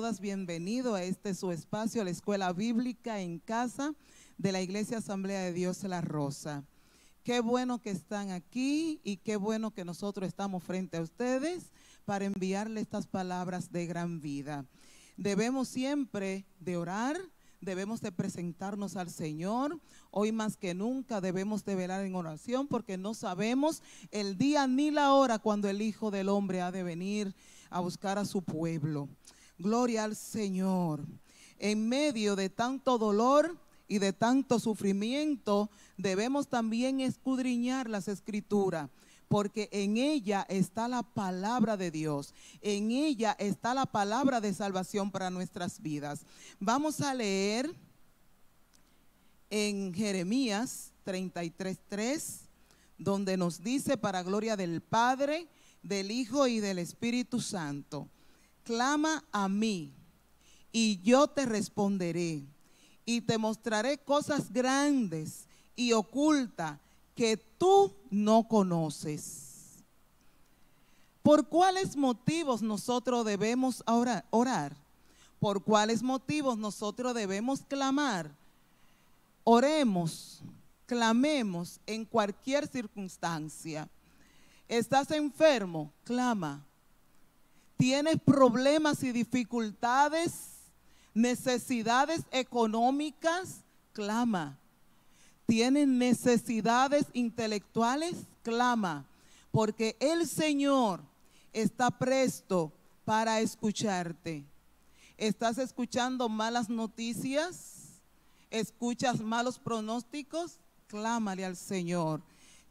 todas bienvenidos a este su espacio, la Escuela Bíblica en Casa de la Iglesia Asamblea de Dios La Rosa. Qué bueno que están aquí y qué bueno que nosotros estamos frente a ustedes para enviarle estas palabras de gran vida. Debemos siempre de orar, debemos de presentarnos al Señor. Hoy más que nunca debemos de velar en oración porque no sabemos el día ni la hora cuando el Hijo del Hombre ha de venir a buscar a su pueblo. Gloria al Señor. En medio de tanto dolor y de tanto sufrimiento, debemos también escudriñar las Escrituras, porque en ella está la palabra de Dios, en ella está la palabra de salvación para nuestras vidas. Vamos a leer en Jeremías 33:3, donde nos dice: para gloria del Padre, del Hijo y del Espíritu Santo, clama a mí y yo te responderé y te mostraré cosas grandes y ocultas que tú no conoces. ¿Por cuáles motivos nosotros debemos orar? ¿Por cuáles motivos nosotros debemos clamar? Oremos, clamemos en cualquier circunstancia. ¿Estás enfermo? Clama. ¿Tienes problemas y dificultades, necesidades económicas? Clama. ¿Tienes necesidades intelectuales? Clama. Porque el Señor está presto para escucharte. ¿Estás escuchando malas noticias? ¿Escuchas malos pronósticos? Clámale al Señor.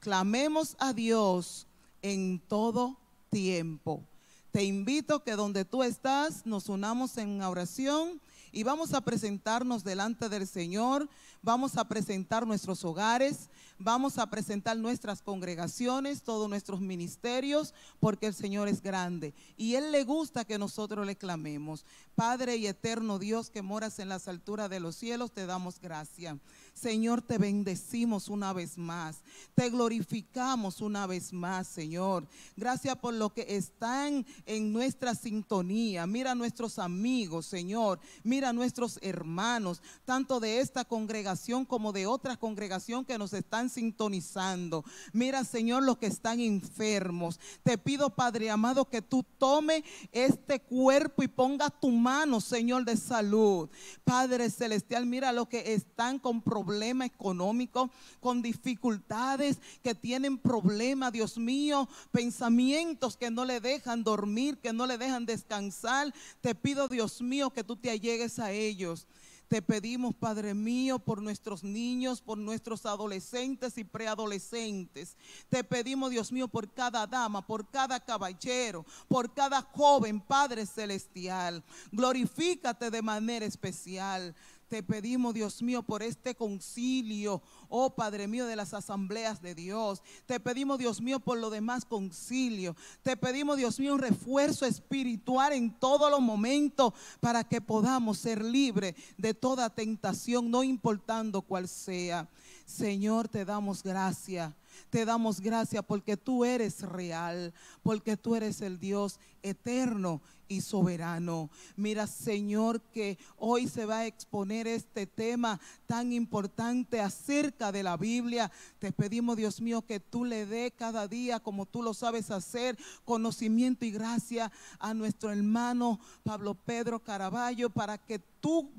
Clamemos a Dios en todo tiempo. Te invito que donde tú estás nos unamos en oración y vamos a presentarnos delante del Señor. Vamos a presentar nuestros hogares, vamos a presentar nuestras congregaciones, todos nuestros ministerios, porque el Señor es grande y Él le gusta que nosotros le clamemos. Padre y eterno Dios que moras en las alturas de los cielos, te damos gracias. Señor, te bendecimos una vez más, te glorificamos una vez más, Señor. Gracias por lo que están en nuestra sintonía. Mira a nuestros amigos, Señor, mira a nuestros hermanos, tanto de esta congregación como de otra congregación que nos están sintonizando. Mira, Señor, los que están enfermos. Te pido, Padre amado, que tú tome este cuerpo y ponga tu mano, Señor, de salud. Padre celestial, mira los que están con problemas económicos, con dificultades, que tienen problemas, Dios mío, pensamientos que no le dejan dormir, que no le dejan descansar. Te pido, Dios mío, que tú te allegues a ellos. Te pedimos, Padre mío, por nuestros niños, por nuestros adolescentes y preadolescentes. Te pedimos, Dios mío, por cada dama, por cada caballero, por cada joven, Padre celestial. Glorifícate de manera especial. Te pedimos, Dios mío, por este concilio, oh Padre mío, de las asambleas de Dios. Te pedimos, Dios mío, por lo demás concilio. Te pedimos, Dios mío, un refuerzo espiritual en todos los momentos para que podamos ser libres de toda tentación, no importando cuál sea. Señor, te damos gracias. Te damos gracias porque tú eres real, porque tú eres el Dios eterno y soberano. Mira, Señor, que hoy se va a exponer este tema tan importante acerca de la Biblia. Te pedimos, Dios mío, que tú le dé cada día, como tú lo sabes hacer, conocimiento y gracia a nuestro hermano Pablo Pedro Caraballo, para que tú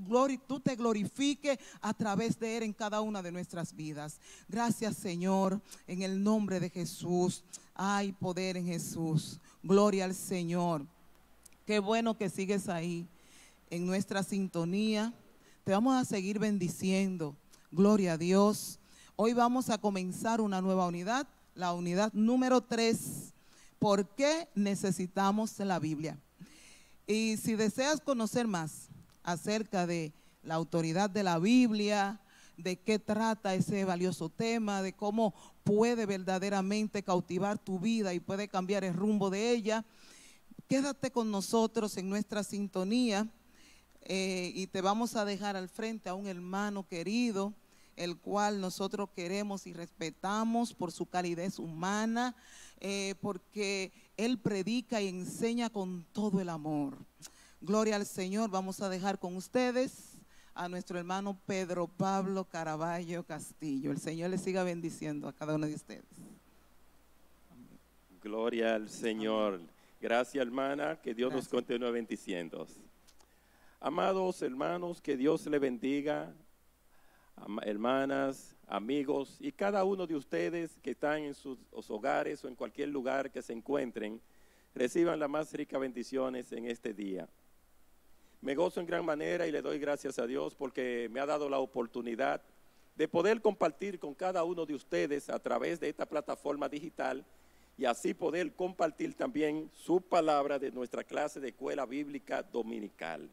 te glorifiques a través de él en cada una de nuestras vidas. Gracias, Señor, en el nombre de Jesús. Hay poder en Jesús. Gloria al Señor. Qué bueno que sigues ahí en nuestra sintonía. Te vamos a seguir bendiciendo. Gloria a Dios. Hoy vamos a comenzar una nueva unidad, la unidad número 3. ¿Por qué necesitamos la Biblia? Y si deseas conocer más acerca de la autoridad de la Biblia, de qué trata ese valioso tema, de cómo puede verdaderamente cautivar tu vida y puede cambiar el rumbo de ella, quédate con nosotros en nuestra sintonía y te vamos a dejar al frente a un hermano querido, el cual nosotros queremos y respetamos por su calidez humana, porque él predica y enseña con todo el amor. Gloria al Señor. Vamos a dejar con ustedes a nuestro hermano Pedro Pablo Caraballo Castillo. El Señor les siga bendiciendo a cada uno de ustedes. Gloria al Señor. Gracias, hermana, que Dios nos continúe bendiciendo. Amados hermanos, que Dios le bendiga, hermanas, amigos y cada uno de ustedes que están en sus hogares o en cualquier lugar que se encuentren, reciban las más ricas bendiciones en este día. Me gozo en gran manera y le doy gracias a Dios porque me ha dado la oportunidad de poder compartir con cada uno de ustedes a través de esta plataforma digital y así poder compartir también su palabra de nuestra clase de escuela bíblica dominical.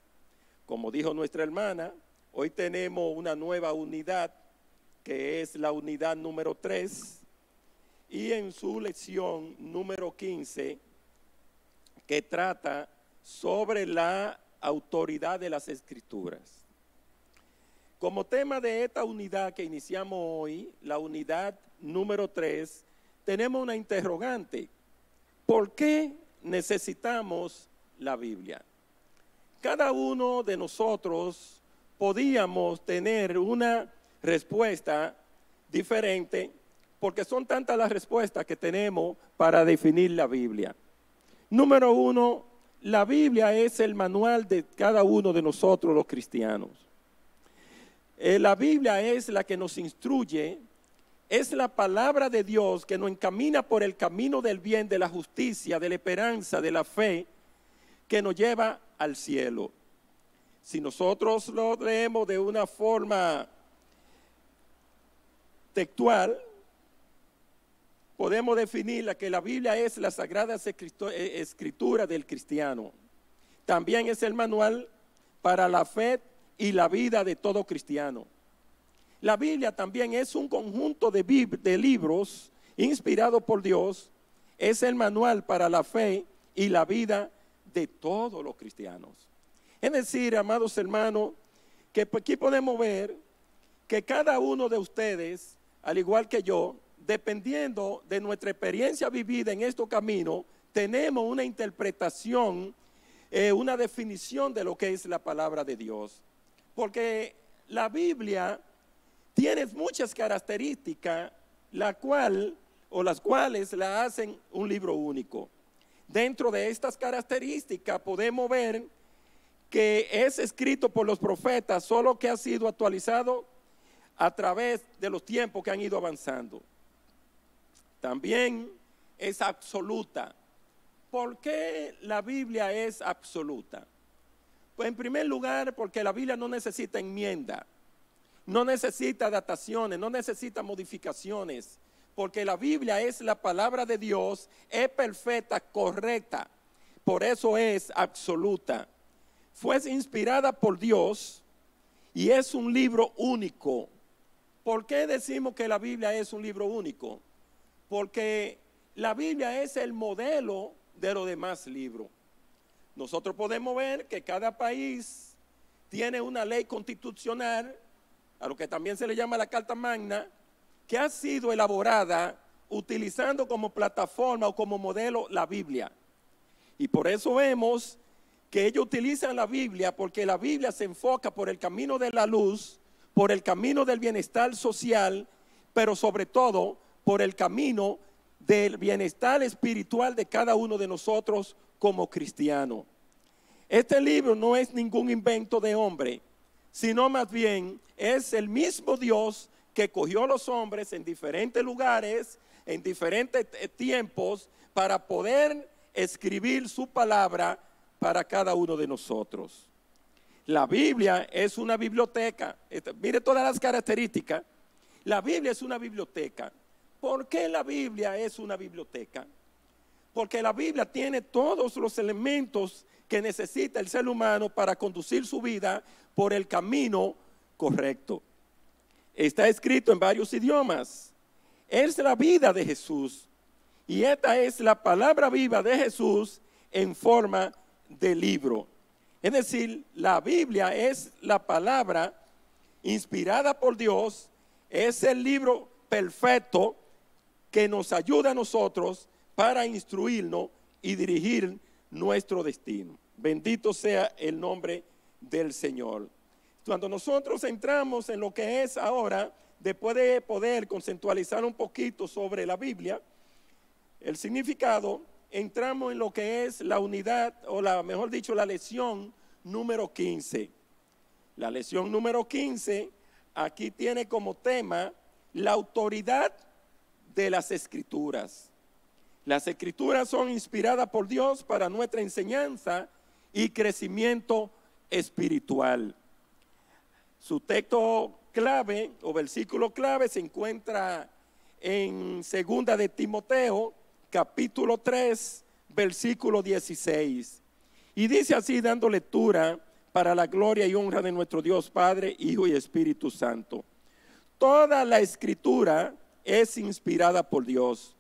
Como dijo nuestra hermana, hoy tenemos una nueva unidad que es la unidad número 3 y en su lección número 15 que trata sobre la autoridad de las Escrituras. Como tema de esta unidad que iniciamos hoy, la unidad número 3, tenemos una interrogante. ¿Por qué necesitamos la Biblia? Cada uno de nosotros podíamos tener una respuesta diferente porque son tantas las respuestas que tenemos para definir la Biblia. Número 1, la Biblia es el manual de cada uno de nosotros los cristianos. La Biblia es la que nos instruye, es la palabra de Dios que nos encamina por el camino del bien, de la justicia, de la esperanza, de la fe, que nos lleva al cielo. Si nosotros lo leemos de una forma textual, podemos definirla que la Biblia es la sagrada escritura del cristiano. También es el manual para la fe y la vida de todo cristiano. La Biblia también es un conjunto de libros inspirados por Dios. Es el manual para la fe y la vida de todos los cristianos. Es decir, amados hermanos, que aquí podemos ver que cada uno de ustedes, al igual que yo, dependiendo de nuestra experiencia vivida en este camino, tenemos una interpretación, una definición de lo que es la palabra de Dios. Porque la Biblia tiene muchas características, las cuales la hacen un libro único. Dentro de estas características podemos ver que es escrito por los profetas, solo que ha sido actualizado a través de los tiempos que han ido avanzando. También es absoluta. ¿Por qué la Biblia es absoluta? Pues en primer lugar, porque la Biblia no necesita enmienda, no necesita adaptaciones, no necesita modificaciones, porque la Biblia es la palabra de Dios, es perfecta, correcta, por eso es absoluta. Fue inspirada por Dios y es un libro único. ¿Por qué decimos que la Biblia es un libro único? Porque la Biblia es el modelo de los demás libros. Nosotros podemos ver que cada país tiene una ley constitucional, a lo que también se le llama la Carta Magna, que ha sido elaborada utilizando como plataforma o como modelo la Biblia. Y por eso vemos que ellos utilizan la Biblia, porque la Biblia se enfoca por el camino de la luz, por el camino del bienestar social, pero sobre todo por el camino del bienestar espiritual de cada uno de nosotros como cristianos. Este libro no es ningún invento de hombre, sino más bien es el mismo Dios que cogió a los hombres en diferentes lugares, en diferentes tiempos, para poder escribir su palabra para cada uno de nosotros. La Biblia es una biblioteca. Mire todas las características. La Biblia es una biblioteca. ¿Por qué la Biblia es una biblioteca? Porque la Biblia tiene todos los elementos que necesita el ser humano para conducir su vida por el camino correcto. Está escrito en varios idiomas. Es la vida de Jesús. Y esta es la palabra viva de Jesús en forma de libro. Es decir, la Biblia es la palabra inspirada por Dios, es el libro perfecto que nos ayuda a nosotros para instruirnos y dirigir nuestro destino. Bendito sea el nombre del Señor. Cuando nosotros entramos en lo que es ahora, después de poder conceptualizar un poquito sobre la Biblia, el significado, entramos en lo que es la unidad, o mejor dicho, la lección número 15. La lección número 15 aquí tiene como tema la autoridad de las Escrituras. Las Escrituras son inspiradas por Dios para nuestra enseñanza y crecimiento espiritual. Su texto clave o versículo clave se encuentra en 2 de Timoteo, capítulo 3, versículo 16. Y dice así, dando lectura para la gloria y honra de nuestro Dios Padre, Hijo y Espíritu Santo. Toda la Escritura es inspirada por Dios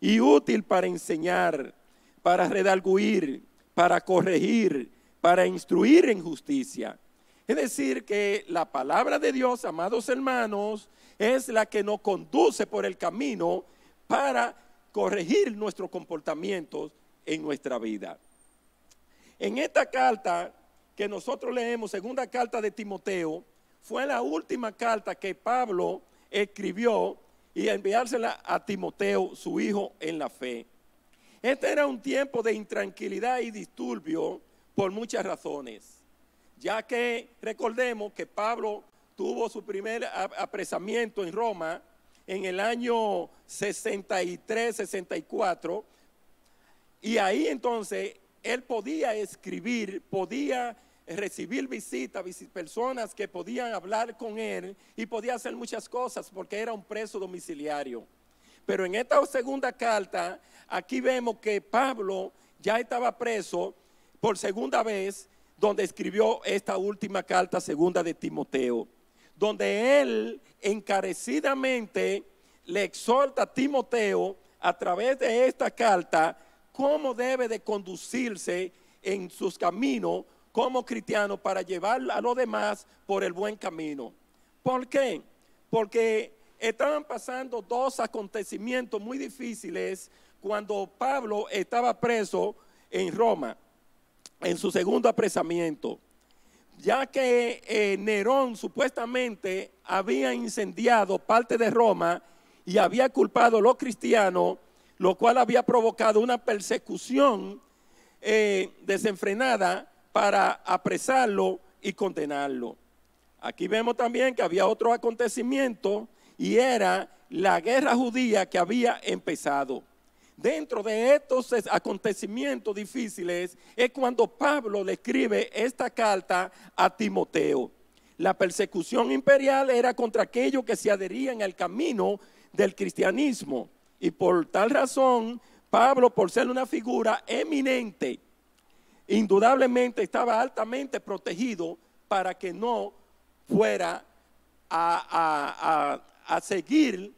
y útil para enseñar, para redarguir, para corregir, para instruir en justicia. Es decir, que la palabra de Dios, amados hermanos, es la que nos conduce por el camino para corregir nuestros comportamientos en nuestra vida. En esta carta que nosotros leemos, segunda carta de Timoteo, fue la última carta que Pablo escribió y enviársela a Timoteo, su hijo en la fe. Este era un tiempo de intranquilidad y disturbio por muchas razones, ya que recordemos que Pablo tuvo su primer apresamiento en Roma en el año 63, 64, y ahí entonces él podía escribir, podía recibir visitas, personas que podían hablar con él y podía hacer muchas cosas porque era un preso domiciliario. Pero en esta segunda carta, aquí vemos que Pablo ya estaba preso por segunda vez, donde escribió esta última carta, segunda de Timoteo, donde él encarecidamente le exhorta a Timoteo a través de esta carta cómo debe de conducirse en sus caminos como cristiano para llevar a los demás por el buen camino. ¿Por qué? Porque estaban pasando dos acontecimientos muy difíciles cuando Pablo estaba preso en Roma, en su segundo apresamiento, ya que Nerón supuestamente había incendiado parte de Roma y había culpado a los cristianos, lo cual había provocado una persecución desenfrenada para apresarlo y condenarlo. Aquí vemos también que había otro acontecimiento y era la guerra judía que había empezado. Dentro de estos acontecimientos difíciles es cuando Pablo le escribe esta carta a Timoteo. La persecución imperial era contra aquellos que se adherían al camino del cristianismo, y por tal razón Pablo, por ser una figura eminente, indudablemente estaba altamente protegido para que no fuera a seguir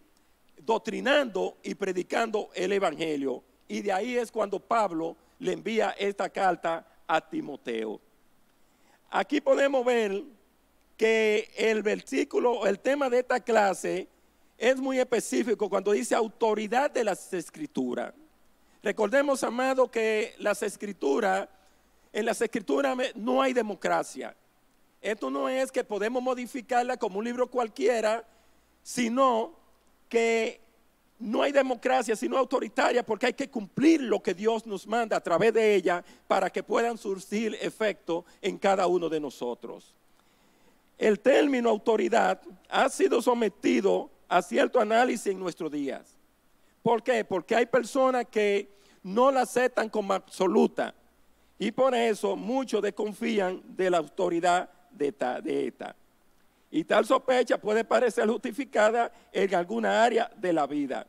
doctrinando y predicando el evangelio. Y de ahí es cuando Pablo le envía esta carta a Timoteo. Aquí podemos ver que el tema de esta clase es muy específico cuando dice autoridad de las Escrituras. Recordemos, amado, que en las Escrituras no hay democracia. Esto no es que podemos modificarla como un libro cualquiera, sino que no hay democracia, sino autoritaria, porque hay que cumplir lo que Dios nos manda a través de ella para que puedan surgir efecto en cada uno de nosotros. El término autoridad ha sido sometido a cierto análisis en nuestros días. ¿Por qué? Porque hay personas que no la aceptan como absoluta y por eso muchos desconfían de la autoridad de esta. Y tal sospecha puede parecer justificada en alguna área de la vida.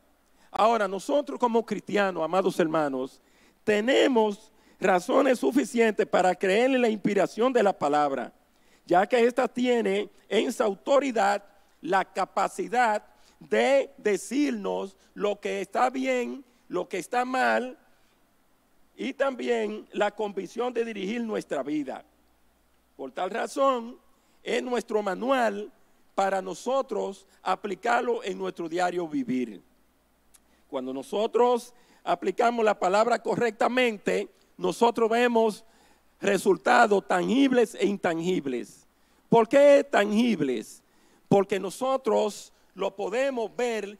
Ahora, nosotros como cristianos, amados hermanos, tenemos razones suficientes para creer en la inspiración de la palabra, ya que ésta tiene en su autoridad la capacidad de decirnos lo que está bien, lo que está mal, y también la convicción de dirigir nuestra vida. Por tal razón, es nuestro manual para nosotros aplicarlo en nuestro diario vivir. Cuando nosotros aplicamos la palabra correctamente, nosotros vemos resultados tangibles e intangibles. ¿Por qué tangibles? Porque nosotros lo podemos ver,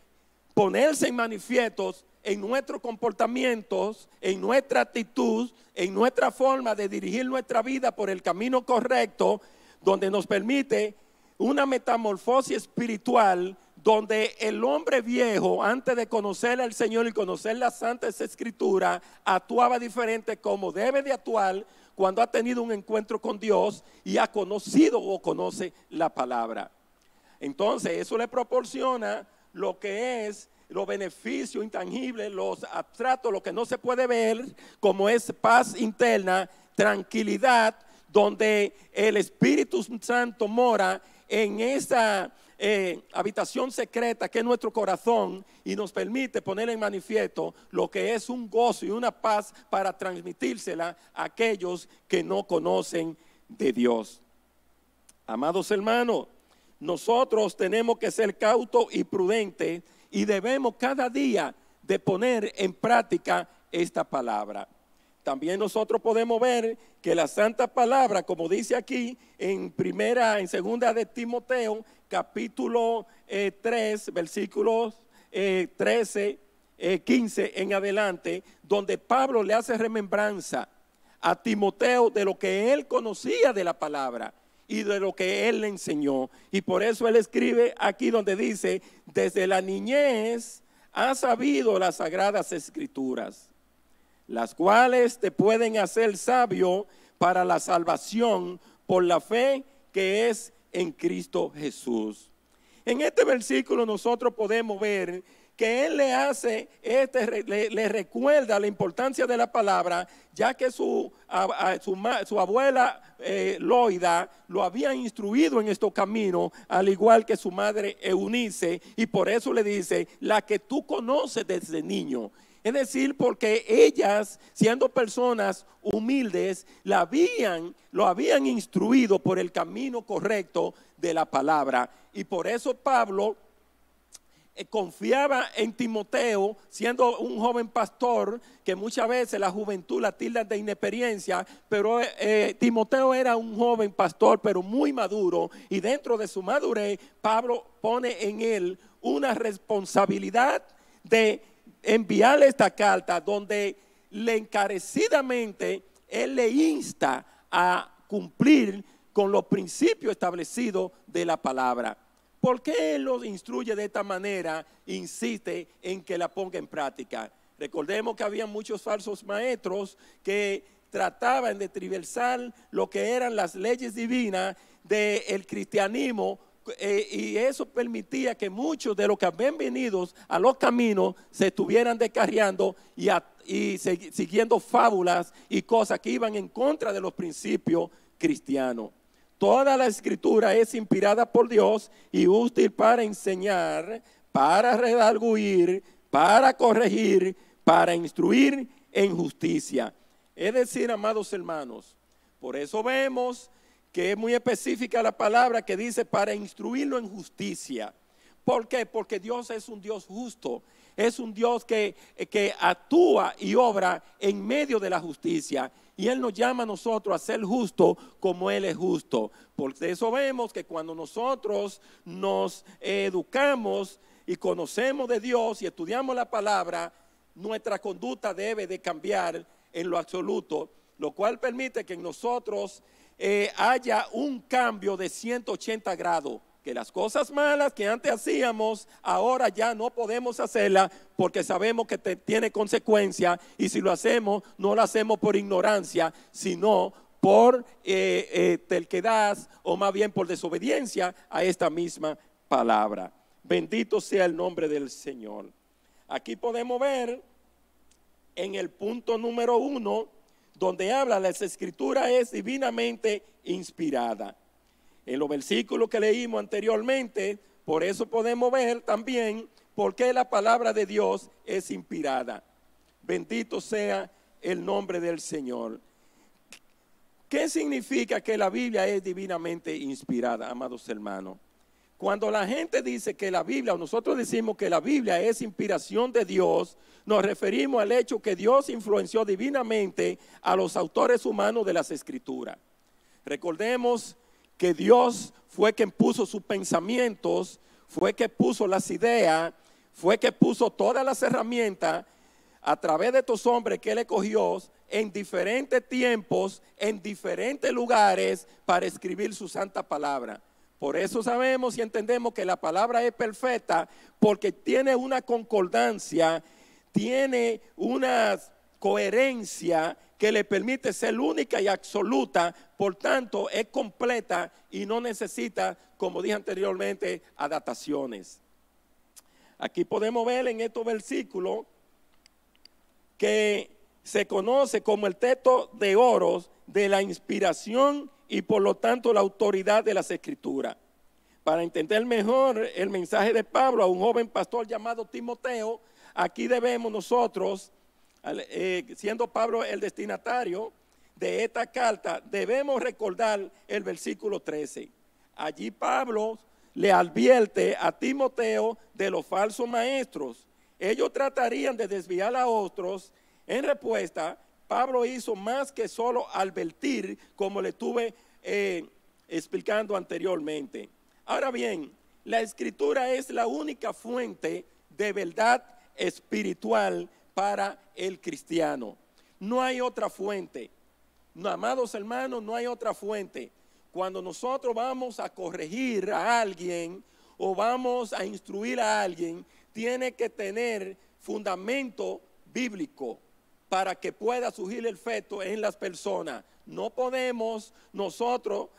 ponerse en manifiestos en nuestros comportamientos, en nuestra actitud, en nuestra forma de dirigir nuestra vida por el camino correcto, donde nos permite una metamorfosis espiritual, donde el hombre viejo, antes de conocer al Señor y conocer las Santas Escrituras, actuaba diferente como debe de actuar cuando ha tenido un encuentro con Dios y ha conocido o conoce la palabra. Entonces, eso le proporciona lo que es los beneficios intangibles, los abstractos, lo que no se puede ver, como es paz interna, tranquilidad, donde el Espíritu Santo mora en esa habitación secreta que es nuestro corazón y nos permite poner en manifiesto lo que es un gozo y una paz para transmitírsela a aquellos que no conocen de Dios. Amados hermanos, nosotros tenemos que ser cautos y prudentes y debemos cada día de poner en práctica esta palabra. También nosotros podemos ver que la santa palabra, como dice aquí en segunda de Timoteo, capítulo 3, versículos 13, 15 en adelante, donde Pablo le hace remembranza a Timoteo de lo que él conocía de la palabra y de lo que él le enseñó. Y por eso él escribe aquí donde dice: desde la niñez has sabido las sagradas escrituras, las cuales te pueden hacer sabio para la salvación por la fe que es en Cristo Jesús. En este versículo nosotros podemos ver que él le recuerda la importancia de la palabra, ya que su abuela Loida lo había instruido en estos caminos, al igual que su madre Eunice, y por eso le dice: la que tú conoces desde niño. Es decir, porque ellas, siendo personas humildes, lo habían instruido por el camino correcto de la palabra. Y por eso Pablo confiaba en Timoteo, siendo un joven pastor, que muchas veces la juventud la tilda de inexperiencia, pero Timoteo era un joven pastor, pero muy maduro, y dentro de su madurez, Pablo pone en él una responsabilidad de enviarle esta carta, donde encarecidamente él le insta a cumplir con los principios establecidos de la palabra. ¿Por qué él los instruye de esta manera? Insiste en que la ponga en práctica. Recordemos que había muchos falsos maestros que trataban de tergiversar lo que eran las leyes divinas del cristianismo, y eso permitía que muchos de los que habían venido a los caminos se estuvieran descarriando y siguiendo fábulas y cosas que iban en contra de los principios cristianos. Toda la escritura es inspirada por Dios y útil para enseñar, para redarguir, para corregir, para instruir en justicia. Es decir, amados hermanos, por eso vemos que es muy específica la palabra que dice para instruirlo en justicia. ¿Por qué? Porque Dios es un Dios justo. Es un Dios que actúa y obra en medio de la justicia. Y Él nos llama a nosotros a ser justos como Él es justo. Por eso vemos que cuando nosotros nos educamos y conocemos de Dios y estudiamos la palabra, nuestra conducta debe de cambiar en lo absoluto, lo cual permite que en nosotros haya un cambio de 180 grados. Que las cosas malas que antes hacíamos, ahora ya no podemos hacerlas porque sabemos que tiene consecuencias, y si lo hacemos, no lo hacemos por ignorancia, sino por terquedad, o más bien por desobediencia a esta misma palabra. Bendito sea el nombre del Señor. Aquí podemos ver en el punto número 1, donde habla las escrituras es divinamente inspirada. En los versículos que leímos anteriormente, por eso podemos ver también por qué la palabra de Dios es inspirada. Bendito sea el nombre del Señor. ¿Qué significa que la Biblia es divinamente inspirada, amados hermanos? Cuando la gente dice que la Biblia, o nosotros decimos que la Biblia es inspiración de Dios, nos referimos al hecho que Dios influenció divinamente a los autores humanos de las Escrituras. Recordemos que Dios fue quien puso sus pensamientos, fue quien puso las ideas, fue quien puso todas las herramientas a través de estos hombres que Él escogió en diferentes tiempos, en diferentes lugares para escribir su santa palabra. Por eso sabemos y entendemos que la palabra es perfecta porque tiene una concordancia, tiene una coherencia que le permite ser única y absoluta, por tanto es completa y no necesita, como dije anteriormente, adaptaciones. Aquí podemos ver en estos versículos que se conoce como el texto de oro de la inspiración y por lo tanto la autoridad de las Escrituras. Para entender mejor el mensaje de Pablo a un joven pastor llamado Timoteo, aquí debemos nosotros, siendo Pablo el destinatario de esta carta, debemos recordar el versículo 13. Allí Pablo le advierte a Timoteo de los falsos maestros. Ellos tratarían de desviar a otros. En respuesta, Pablo hizo más que solo advertir, como le estuve explicando anteriormente. Ahora bien, la Escritura es la única fuente de verdad espiritual para el cristiano. No hay otra fuente. No, amados hermanos, no hay otra fuente. Cuando nosotros vamos a corregir a alguien o vamos a instruir a alguien, tiene que tener fundamento bíblico para que pueda surgir el efecto en las personas. No podemos nosotros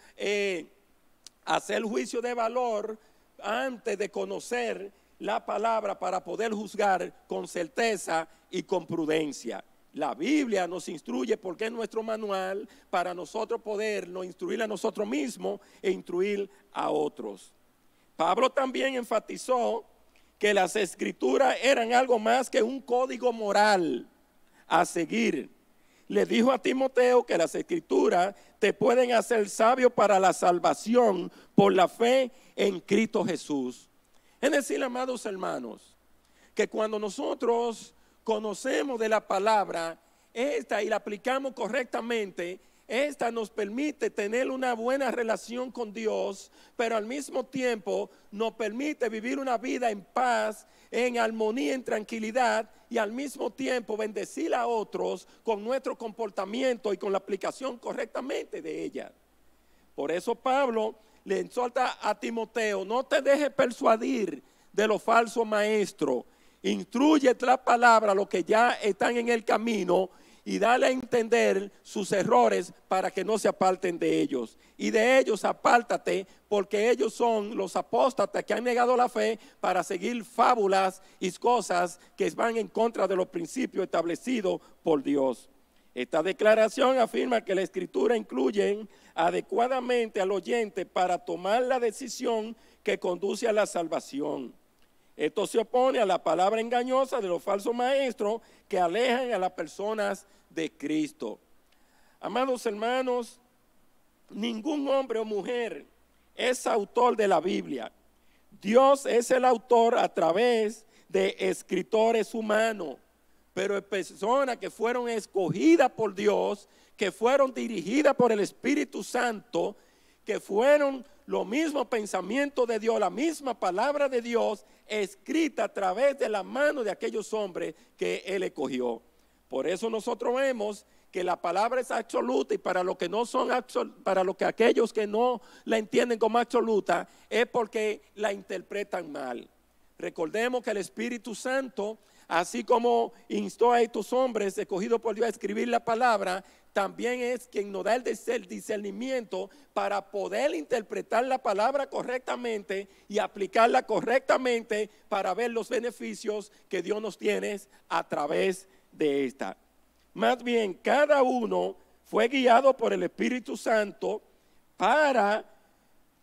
hacer juicio de valor antes de conocer la palabra para poder juzgar con certeza y con prudencia. La Biblia nos instruye porque es nuestro manual para nosotros podernos instruir a nosotros mismos e instruir a otros. Pablo también enfatizó que las Escrituras eran algo más que un código moral a seguir. Le dijo a Timoteo que las Escrituras te pueden hacer sabio para la salvación por la fe en Cristo Jesús. Es decir, amados hermanos, que cuando nosotros conocemos de la palabra esta y la aplicamos correctamente, esta nos permite tener una buena relación con Dios, pero al mismo tiempo nos permite vivir una vida en paz, en armonía, en tranquilidad, y al mismo tiempo bendecir a otros con nuestro comportamiento y con la aplicación correctamente de ella. Por eso Pablo le exhorta a Timoteo: no te dejes persuadir de los falsos maestros, instruye la palabra a los que ya están en el camino y dale a entender sus errores para que no se aparten de ellos. Y de ellos apártate, porque ellos son los apóstatas que han negado la fe para seguir fábulas y cosas que van en contra de los principios establecidos por Dios. Esta declaración afirma que la Escritura incluye adecuadamente al oyente para tomar la decisión que conduce a la salvación. Esto se opone a la palabra engañosa de los falsos maestros que alejan a las personas de Cristo. Amados hermanos, ningún hombre o mujer es autor de la Biblia. Dios es el autor a través de escritores humanos, pero de personas que fueron escogidas por Dios, que fueron dirigidas por el Espíritu Santo, que fueron los mismos pensamientos de Dios, la misma palabra de Dios, escrita a través de la mano de aquellos hombres que Él escogió. Por eso nosotros vemos que la palabra es absoluta, y para los que no son para los que aquellos que no la entienden como absoluta, es porque la interpretan mal. Recordemos que el Espíritu Santo, así como instó a estos hombres escogidos por Dios a escribir la palabra, también es quien nos da el discernimiento para poder interpretar la palabra correctamente y aplicarla correctamente para ver los beneficios que Dios nos tiene a través de esta. Más bien, cada uno fue guiado por el Espíritu Santo para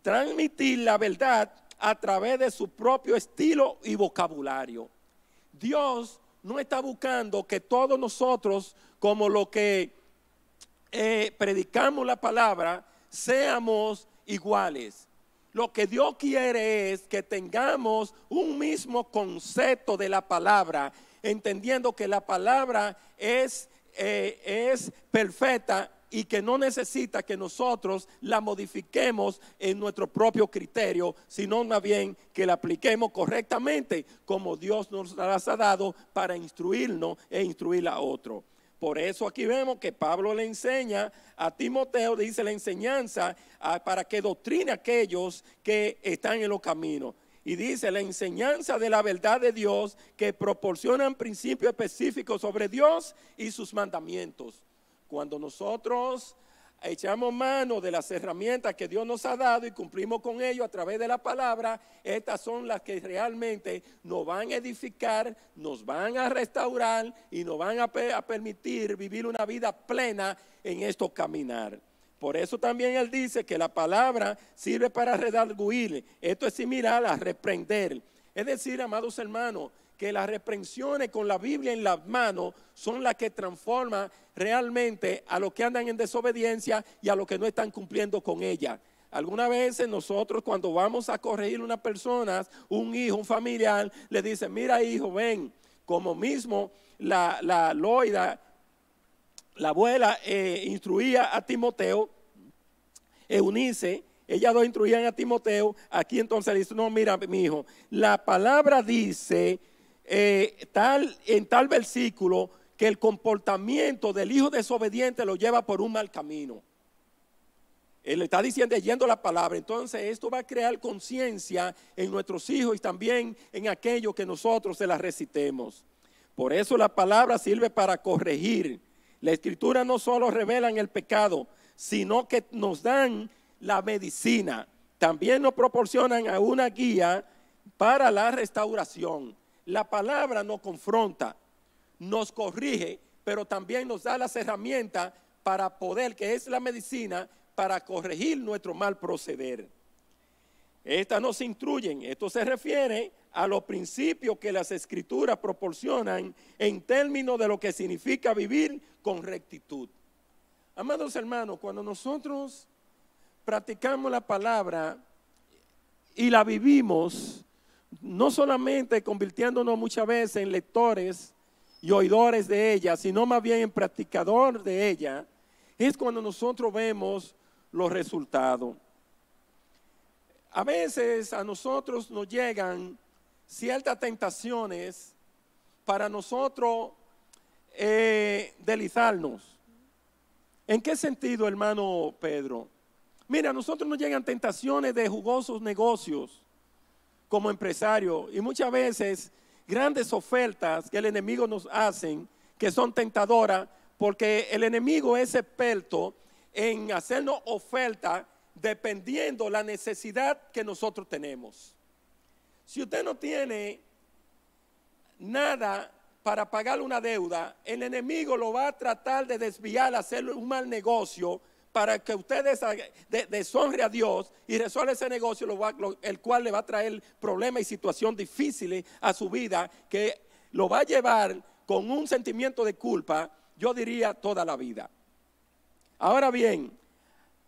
transmitir la verdad a través de su propio estilo y vocabulario. Dios no está buscando que todos nosotros, como lo que predicamos la palabra, seamos iguales. Lo que Dios quiere es que tengamos un mismo concepto de la palabra, entendiendo que la palabra es perfecta y que no necesita que nosotros la modifiquemos en nuestro propio criterio, sino más bien que la apliquemos correctamente como Dios nos las ha dado para instruirnos e instruir a otro. Por eso aquí vemos que Pablo le enseña a Timoteo, dice la enseñanza para que doctrine a aquellos que están en los caminos. Y dice la enseñanza de la verdad de Dios que proporcionan principios específicos sobre Dios y sus mandamientos. Cuando nosotros echamos mano de las herramientas que Dios nos ha dado y cumplimos con ello a través de la palabra, estas son las que realmente nos van a edificar, nos van a restaurar y nos van a permitir vivir una vida plena en estos caminar. Por eso también él dice que la palabra sirve para redarguir. Esto es similar a reprender. Es decir, amados hermanos, que las reprensiones con la Biblia en las manos son las que transforman realmente a los que andan en desobediencia y a los que no están cumpliendo con ella. Algunas veces nosotros cuando vamos a corregir a una persona, un hijo, un familiar, le dicen, mira hijo, ven, como mismo la Loida, la abuela instruía a Timoteo, Eunice, ellas dos instruían a Timoteo, aquí entonces dice, no, mira mi hijo, la palabra dice en tal versículo que el comportamiento del hijo desobediente lo lleva por un mal camino. Él está diciendo, leyendo la palabra. Entonces esto va a crear conciencia en nuestros hijos y también en aquellos que nosotros se las recitemos. Por eso la palabra sirve para corregir. La escritura no solo revela el pecado, sino que nos dan la medicina. También nos proporcionan a una guía para la restauración. La palabra nos confronta, nos corrige, pero también nos da las herramientas para poder, que es la medicina, para corregir nuestro mal proceder. Estas nos instruyen. Esto se refiere a los principios que las escrituras proporcionan en términos de lo que significa vivir con rectitud. Amados hermanos, cuando nosotros practicamos la palabra y la vivimos, no solamente convirtiéndonos muchas veces en lectores y oidores de ella, sino más bien en practicador de ella, es cuando nosotros vemos los resultados. A veces a nosotros nos llegan ciertas tentaciones para nosotros deslizarnos. ¿En qué sentido, hermano Pedro? Mira, a nosotros nos llegan tentaciones de jugosos negocios como empresario y muchas veces grandes ofertas que el enemigo nos hace que son tentadoras porque el enemigo es experto en hacernos ofertas dependiendo la necesidad que nosotros tenemos. Si usted no tiene nada para pagar una deuda, el enemigo lo va a tratar de desviar, hacerle un mal negocio para que usted deshonre a Dios y resuelva ese negocio, el cual le va a traer problemas y situaciones difíciles a su vida, que lo va a llevar con un sentimiento de culpa, yo diría toda la vida. Ahora bien,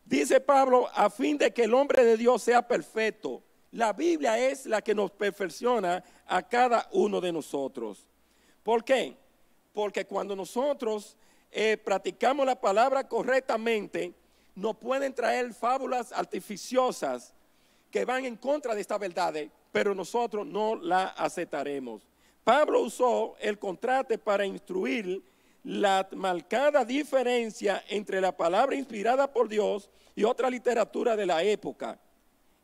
dice Pablo, a fin de que el hombre de Dios sea perfecto. La Biblia es la que nos perfecciona a cada uno de nosotros. ¿Por qué? Porque cuando nosotros practicamos la palabra correctamente, nos pueden traer fábulas artificiosas que van en contra de esta verdad, pero nosotros no la aceptaremos. Pablo usó el contraste para instruir la marcada diferencia entre la palabra inspirada por Dios y otra literatura de la época.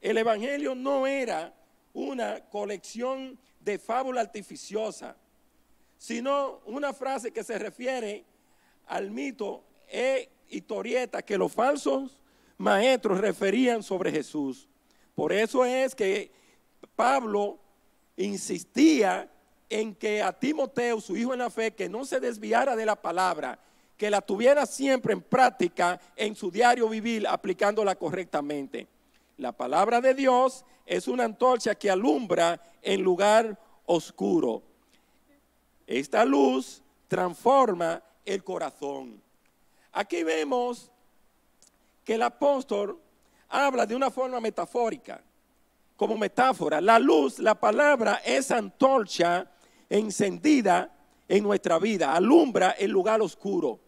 El evangelio no era una colección de fábula artificiosa, sino una frase que se refiere al mito e historieta que los falsos maestros referían sobre Jesús. Por eso es que Pablo insistía en que a Timoteo, su hijo en la fe, que no se desviara de la palabra, que la tuviera siempre en práctica en su diario vivir, aplicándola correctamente. La palabra de Dios es una antorcha que alumbra en lugar oscuro. Esta luz transforma el corazón. Aquí vemos que el apóstol habla de una forma metafórica. como metáfora. La luz, la palabra es antorcha encendida en nuestra vida, alumbra el lugar oscuro.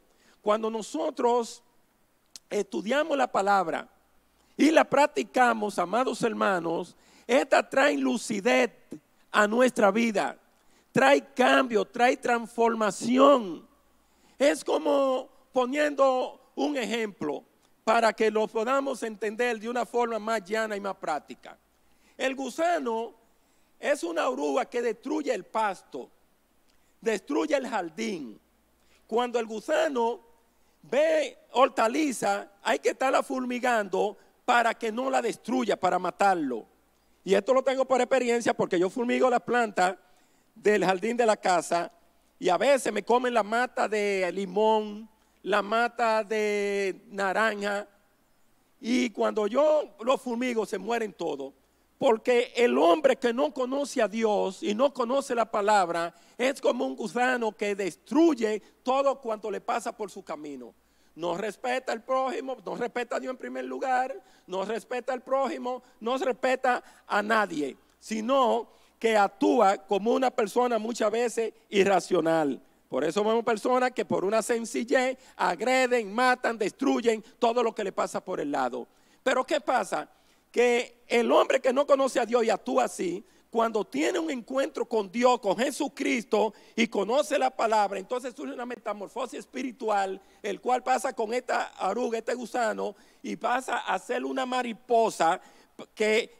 Cuando nosotros estudiamos la palabra y la practicamos, amados hermanos, esta trae lucidez a nuestra vida, trae cambio, trae transformación. Es como poniendo un ejemplo para que lo podamos entender de una forma más llana y más práctica. El gusano es una oruga que destruye el pasto, destruye el jardín. Cuando el gusano ve hortaliza, hay que estarla fulmigando para que no la destruya, para matarlo. Y esto lo tengo por experiencia porque yo fulmigo la planta del jardín de la casa y a veces me comen la mata de limón, la mata de naranja, y cuando yo lo fulmigo se mueren todos. Porque el hombre que no conoce a Dios y no conoce la palabra es como un gusano que destruye todo cuanto le pasa por su camino. No respeta al prójimo, no respeta a Dios en primer lugar, no respeta al prójimo, no respeta a nadie, sino que actúa como una persona muchas veces irracional. Por eso vemos personas que por una sencillez agreden, matan, destruyen todo lo que le pasa por el lado. Pero ¿qué pasa? Que el hombre que no conoce a Dios y actúa así, cuando tiene un encuentro con Dios, con Jesucristo y conoce la palabra, entonces surge una metamorfosis espiritual, el cual pasa con esta oruga, este gusano, y pasa a ser una mariposa que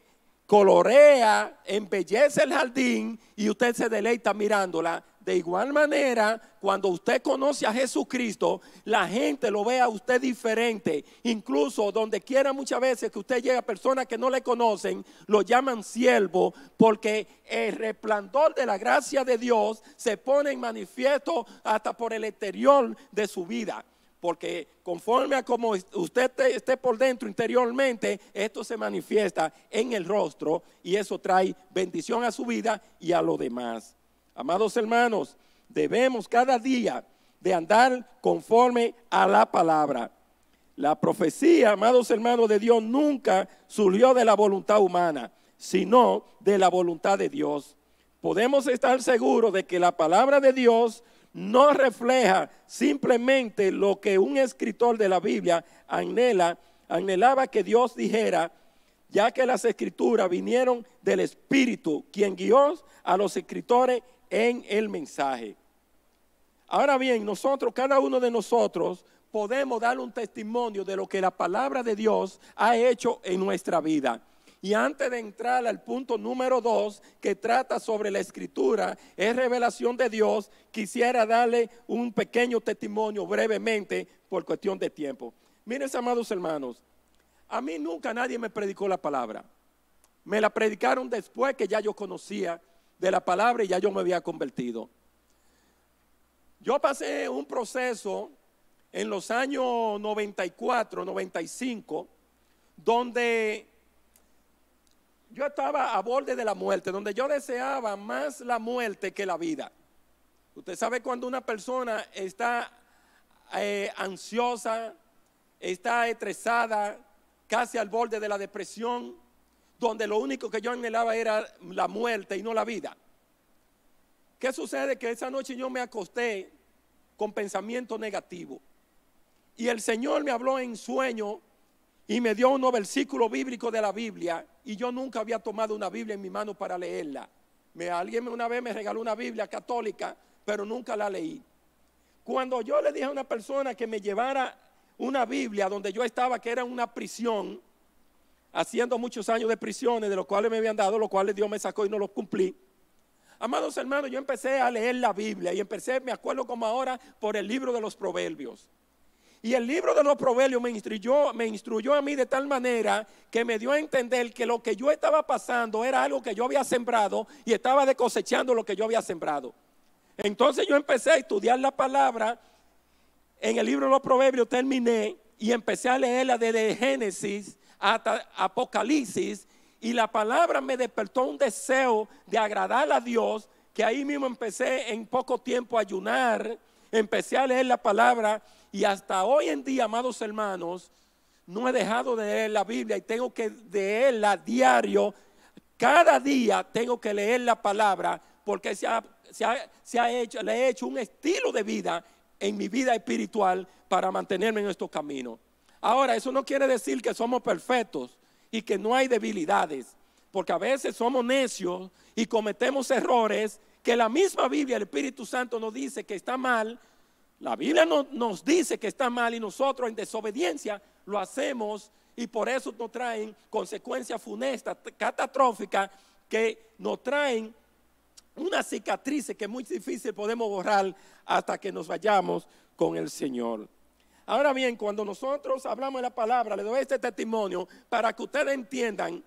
colorea, embellece el jardín y usted se deleita mirándola. De igual manera, cuando usted conoce a Jesucristo, la gente lo ve a usted diferente. Incluso donde quiera muchas veces que usted llega a personas que no le conocen, lo llaman siervo, porque el resplandor de la gracia de Dios se pone en manifiesto hasta por el exterior de su vida. Porque conforme a como usted esté por dentro interiormente, esto se manifiesta en el rostro y eso trae bendición a su vida y a los demás. Amados hermanos, debemos cada día de andar conforme a la palabra. La profecía, amados hermanos, de Dios nunca surgió de la voluntad humana, sino de la voluntad de Dios. Podemos estar seguros de que la palabra de Dios no refleja simplemente lo que un escritor de la Biblia anhelaba que Dios dijera, ya que las escrituras vinieron del Espíritu, quien guió a los escritores en el mensaje. Ahora bien, nosotros, cada uno de nosotros, podemos dar un testimonio de lo que la palabra de Dios ha hecho en nuestra vida. Y antes de entrar al punto número 2, que trata sobre la escritura, es revelación de Dios, quisiera darle un pequeño testimonio brevemente por cuestión de tiempo. Miren, amados hermanos, a mí nunca nadie me predicó la palabra. Me la predicaron después que ya yo conocía de la palabra y ya yo me había convertido. Yo pasé un proceso en los años 94, 95, donde yo estaba a borde de la muerte, donde yo deseaba más la muerte que la vida. Usted sabe cuando una persona está ansiosa, está estresada, casi al borde de la depresión, donde lo único que yo anhelaba era la muerte y no la vida. ¿Qué sucede? Que esa noche yo me acosté con pensamiento negativo. Y el Señor me habló en sueño y me dio unos versículos bíblicos de la Biblia. Y yo nunca había tomado una Biblia en mi mano para leerla. Alguien una vez me regaló una Biblia católica, pero nunca la leí. Cuando yo le dije a una persona que me llevara una Biblia donde yo estaba, que era una prisión, haciendo muchos años de prisiones, de los cuales me habían dado, los cuales Dios me sacó y no los cumplí. Amados hermanos, yo empecé a leer la Biblia y empecé, me acuerdo como ahora, por el libro de los Proverbios. Y el libro de los Proverbios me instruyó a mí de tal manera que me dio a entender que lo que yo estaba pasando era algo que yo había sembrado y estaba cosechando lo que yo había sembrado. Entonces yo empecé a estudiar la palabra. En el libro de los Proverbios terminé y empecé a leerla desde Génesis hasta Apocalipsis, y la palabra me despertó un deseo de agradar a Dios, que ahí mismo empecé en poco tiempo a ayunar, empecé a leer la palabra y hasta hoy en día, amados hermanos, no he dejado de leer la Biblia y tengo que leerla diario Cada día tengo que leer la palabra porque le he hecho un estilo de vida en mi vida espiritual para mantenerme en estos caminos. Ahora, eso no quiere decir que somos perfectos y que no hay debilidades, porque a veces somos necios y cometemos errores que la misma Biblia, el Espíritu Santo nos dice que está mal. La Biblia nos dice que está mal y nosotros en desobediencia lo hacemos, y por eso nos traen consecuencias funestas, catastróficas, que nos traen una cicatriz que es muy difícil podemos borrar hasta que nos vayamos con el Señor. Ahora bien, cuando nosotros hablamos de la palabra, le doy este testimonio para que ustedes entiendan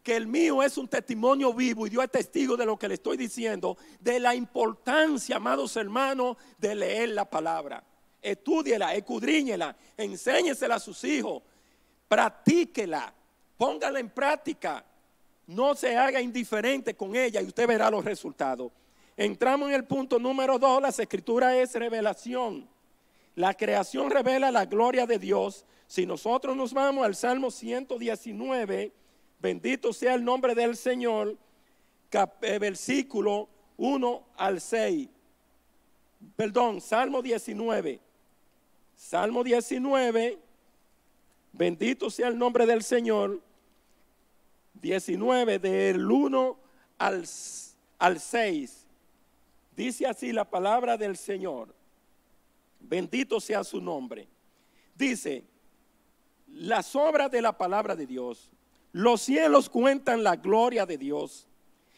que el mío es un testimonio vivo y Dios es testigo de lo que le estoy diciendo, de la importancia, amados hermanos, de leer la palabra. Estúdiela, escudriñela, enséñesela a sus hijos, practíquela, póngala en práctica. No se haga indiferente con ella y usted verá los resultados. Entramos en el punto número 2, las escrituras es revelación. La creación revela la gloria de Dios. Si nosotros nos vamos al Salmo 119, bendito sea el nombre del Señor, versículo 1 al 6. Perdón, Salmo 19. Salmo 19, bendito sea el nombre del Señor. 19 del 1 al 6. Dice así la palabra del Señor. Bendito sea su nombre. Dice, las obras de la palabra de Dios. Los cielos cuentan la gloria de Dios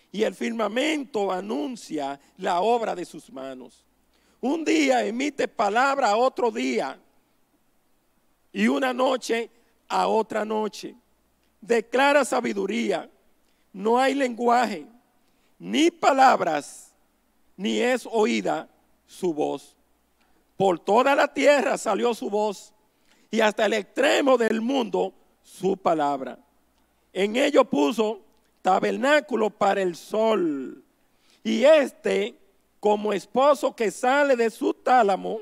y el firmamento anuncia la obra de sus manos. Un día emite palabra a otro día y una noche a otra noche. Declara sabiduría, no hay lenguaje, ni palabras, ni es oída su voz. Por toda la tierra salió su voz y hasta el extremo del mundo su palabra. En ello puso tabernáculo para el sol y como esposo que sale de su tálamo,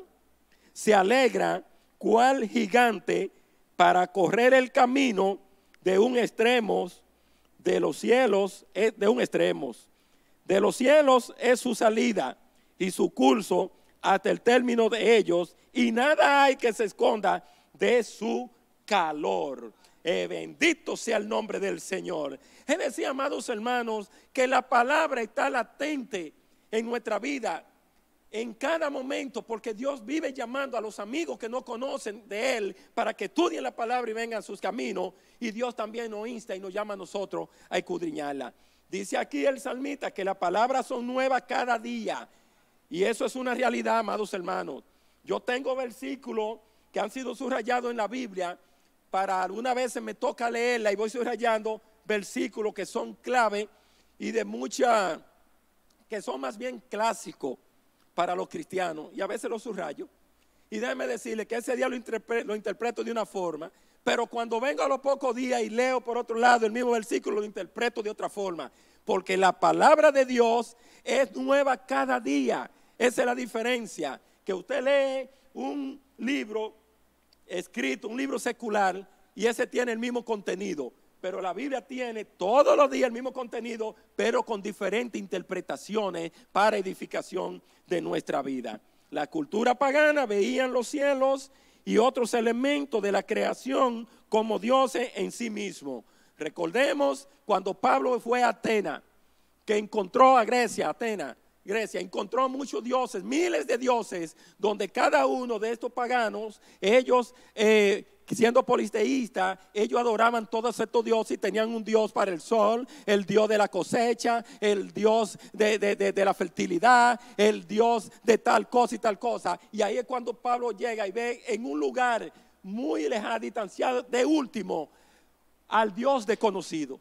se alegra cual gigante para correr el camino de un extremo de los cielos, de los cielos es su salida y su curso hasta el término de ellos, y nada hay que se esconda de su calor. Bendito sea el nombre del Señor. Es decir, amados hermanos, que la palabra está latente en nuestra vida en cada momento, porque Dios vive llamando a los amigos que no conocen de Él para que estudien la palabra y vengan a sus caminos, y Dios también nos insta y nos llama a nosotros a escudriñarla. Dice aquí el salmista que las palabras son nuevas cada día, y eso es una realidad, amados hermanos. Yo tengo versículos que han sido subrayados en la Biblia, para algunas veces me toca leerla y voy subrayando versículos que son clave y de mucha, que son más bien clásicos para los cristianos, y a veces los subrayo. Y déjeme decirle que ese día lo interpreto de una forma, pero cuando vengo a los pocos días y leo por otro lado el mismo versículo, lo interpreto de otra forma, porque la palabra de Dios es nueva cada día. Esa es la diferencia, que usted lee un libro escrito, un libro secular, y ese tiene el mismo contenido, pero la Biblia tiene todos los días el mismo contenido, pero con diferentes interpretaciones para edificación de nuestra vida. La cultura pagana veían los cielos y otros elementos de la creación como dioses en sí mismo. Recordemos cuando Pablo fue a Atenas, que encontró a Grecia, encontró muchos dioses, miles de dioses, donde cada uno de estos paganos, ellos siendo politeístas, ellos adoraban todos estos dioses y tenían un dios para el sol, el dios de la cosecha, el dios de la fertilidad, el dios de tal cosa y tal cosa. Y ahí es cuando Pablo llega y ve en un lugar muy lejano, distanciado, de último, al Dios desconocido.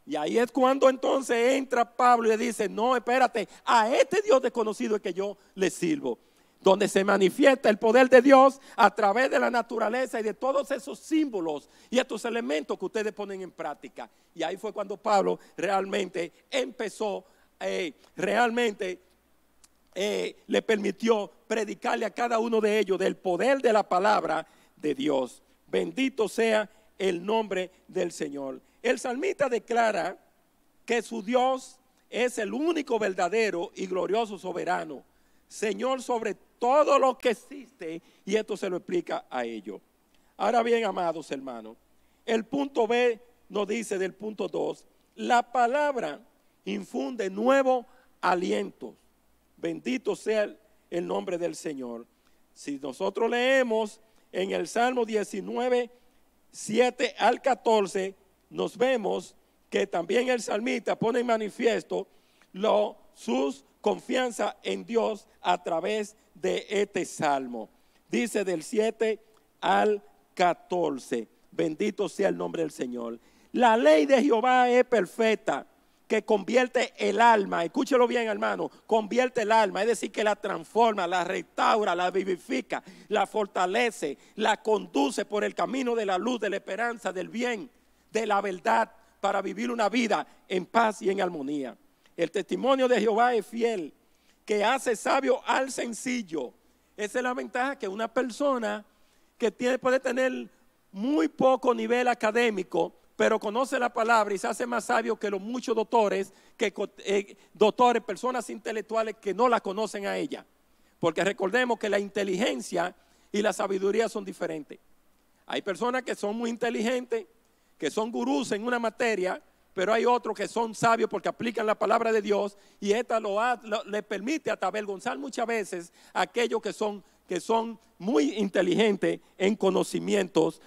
Y ahí es cuando entonces entra Pablo y le dice, no, espérate, a este Dios desconocido es que yo le sirvo. Donde se manifiesta el poder de Dios a través de la naturaleza y de todos esos símbolos y estos elementos que ustedes ponen en práctica. Y ahí fue cuando Pablo realmente empezó, le permitió predicarle a cada uno de ellos del poder de la palabra de Dios. Bendito sea el nombre del Señor. El salmista declara que su Dios es el único verdadero y glorioso soberano, Señor sobre todo lo que existe, y esto se lo explica a ellos. Ahora bien, amados hermanos, el punto B nos dice del punto 2, la palabra infunde nuevo aliento. Bendito sea el nombre del Señor. Si nosotros leemos en el Salmo 19, 7 al 14, nos vemos que también el salmista pone en manifiesto sus confianza en Dios a través de este salmo. Dice del 7 al 14, bendito sea el nombre del Señor. La ley de Jehová es perfecta, que convierte el alma, escúchelo bien hermano, convierte el alma, es decir que la transforma, la restaura, la vivifica, la fortalece, la conduce por el camino de la luz, de la esperanza, del bien, de la verdad, para vivir una vida en paz y en armonía. El testimonio de Jehová es fiel, que hace sabio al sencillo. Esa es la ventaja, que una persona que puede tener muy poco nivel académico, pero conoce la palabra y se hace más sabio que los muchos doctores, personas intelectuales que no la conocen a ella. Porque recordemos que la inteligencia y la sabiduría son diferentes. Hay personas que son muy inteligentes, que son gurús en una materia, pero hay otros que son sabios porque aplican la palabra de Dios, y esta le permite hasta avergonzar muchas veces a aquellos que son muy inteligentes en conocimientos